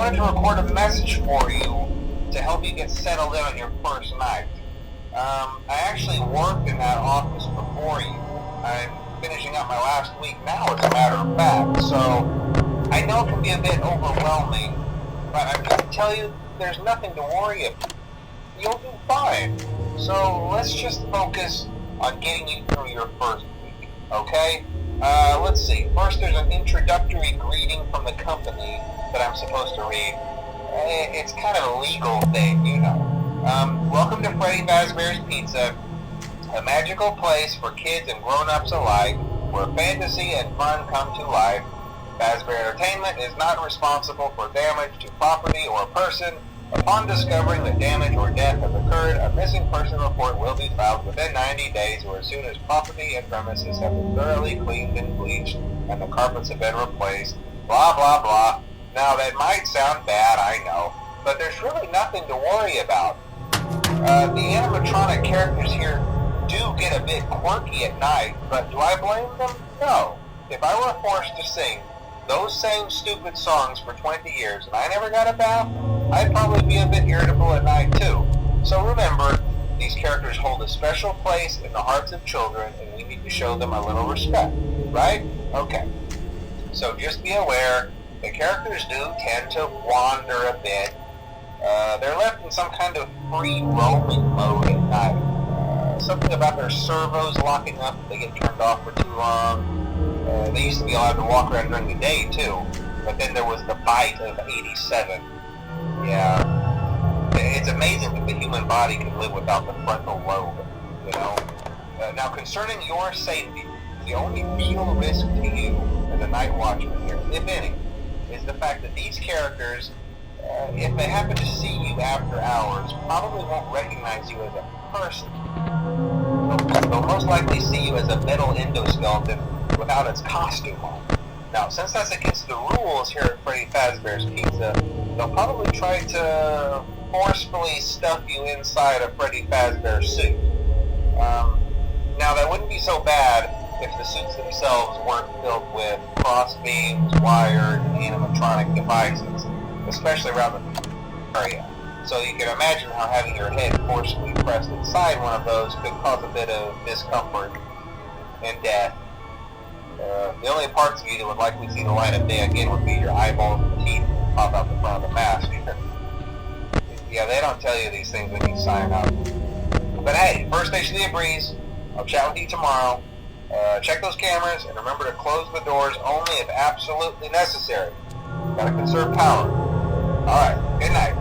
wanted to record a message for you to help you get settled in on your first night. I actually worked in that office before you. I'm finishing up my last week now, as a matter of fact, so I know it can be a bit overwhelming, but I'm going to tell you there's nothing to worry about. You'll do fine. So let's just focus on getting you through your first week, okay? Let's see. First, there's an introductory greeting from the company that I'm supposed to read. It's kind of a legal thing, you know. Welcome to Freddy Fazbear's Pizza, a magical place for kids and grown-ups alike, where fantasy and fun come to life. Fazbear Entertainment is not responsible for damage to property or person. Upon discovering that damage or death has occurred, a missing person report will be filed within 90 days or as soon as property and premises have been thoroughly cleaned and bleached and the carpets have been replaced. Blah, blah, blah. Now, that might sound bad, I know, but there's really nothing to worry about. The animatronic characters here do get a bit quirky at night, but do I blame them? No. If I were forced to sing those same stupid songs for 20 years and I never got a bath, I'd probably be a bit irritable at night too. So remember, these characters hold a special place in the hearts of children and we need to show them a little respect, right? Okay. So just be aware, the characters do tend to wander a bit. They're left in some kind of free roaming mode at night. Something about their servos locking up if they get turned off for too long. They used to be allowed to walk around during the day too, but then there was the bite of 87. Yeah, it's amazing that the human body can live without the frontal lobe, you know. Now, concerning your safety, the only real risk to you as a night watchman here, if any, is the fact that these characters, if they happen to see you after hours, probably won't recognize you as a person. They'll most likely see you as a metal endoskeleton without its costume on. Now, since that's against the rules here at Freddy Fazbear's Pizza, they'll probably try to forcefully stuff you inside a Freddy Fazbear suit. Now, that wouldn't be so bad if the suits themselves weren't filled with cross beams, wired, and animatronic devices, especially around the area. So you can imagine how having your head forcefully pressed inside one of those could cause a bit of discomfort and death. The only parts of you that would likely see the light of day again would be your eyeballs and teeth that pop out the front of the mask. Yeah, they don't tell you these things when you sign up. But hey, first station of the breeze. I'll chat with you tomorrow. Check those cameras and remember to close the doors only if absolutely necessary. Gotta conserve power. Alright, good night.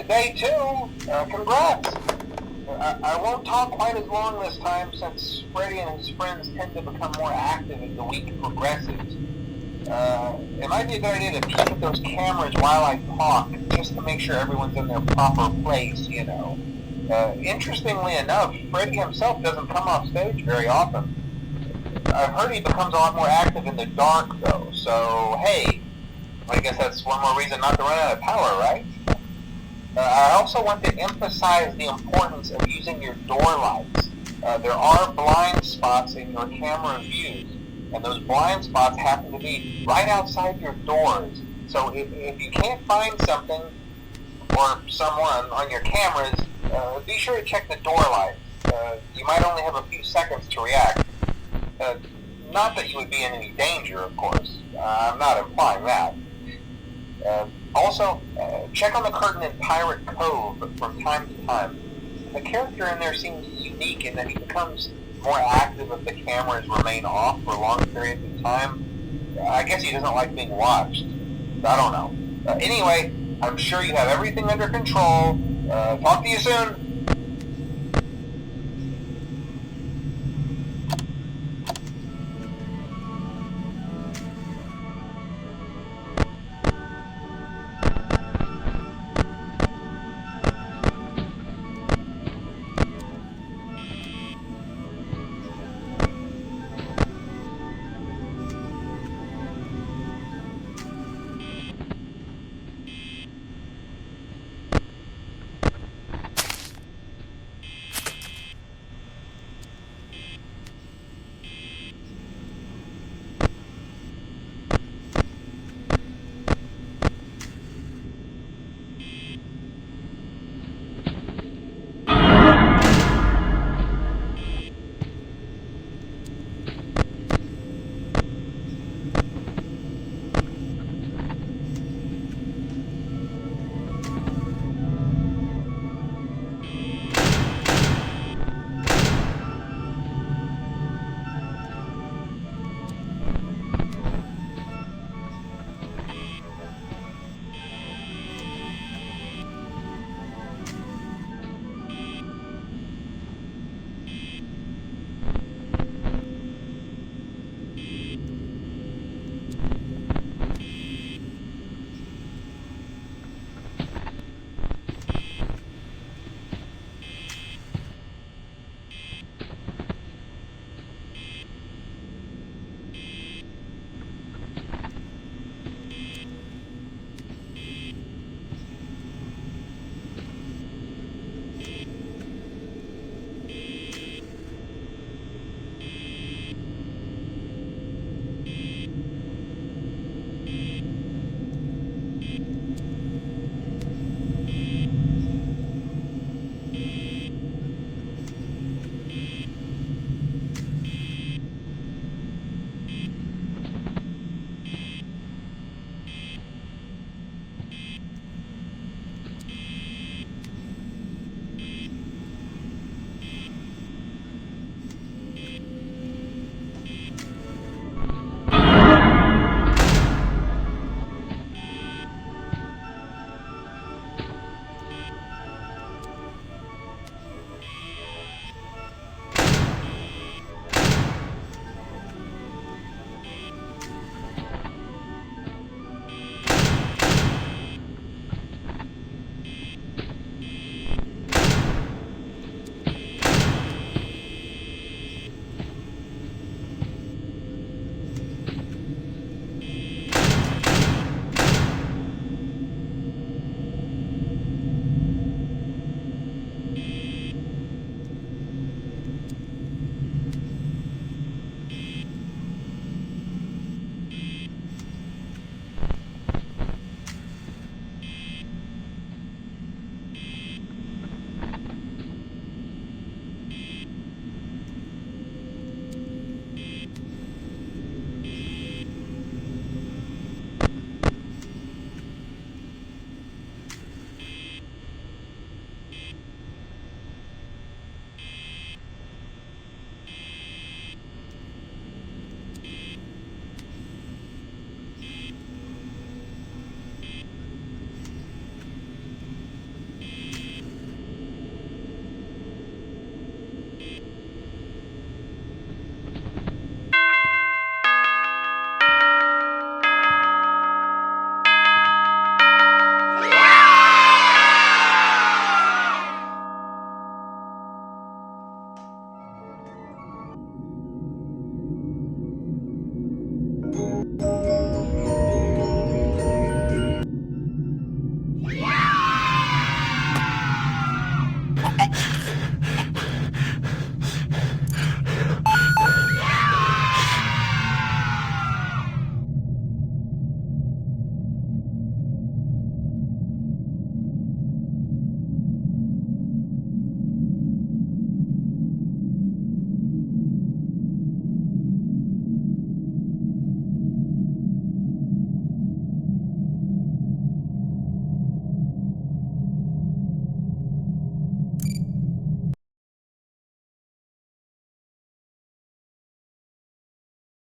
day two. Congrats. I won't talk quite as long this time since Freddy and his friends tend to become more active as the week progresses. It might be a good idea to peek at those cameras while I talk, just to make sure everyone's in their proper place, you know. Interestingly enough, Freddy himself doesn't come off stage very often. I've heard he becomes a lot more active in the dark, though, so hey, I guess that's one more reason not to run out of power, right? I also want to emphasize the importance of using your door lights. There are blind spots in your camera views, and those blind spots happen to be right outside your doors. So if you can't find something or someone on your cameras, be sure to check the door lights. You might only have a few seconds to react. Not that you would be in any danger, of course. I'm not implying that. Also, check on the curtain in Pirate Cove from time to time. The character in there seems unique in that he becomes more active if the cameras remain off for long periods of time. I guess he doesn't like being watched. I don't know. Anyway, I'm sure you have everything under control. Talk to you soon.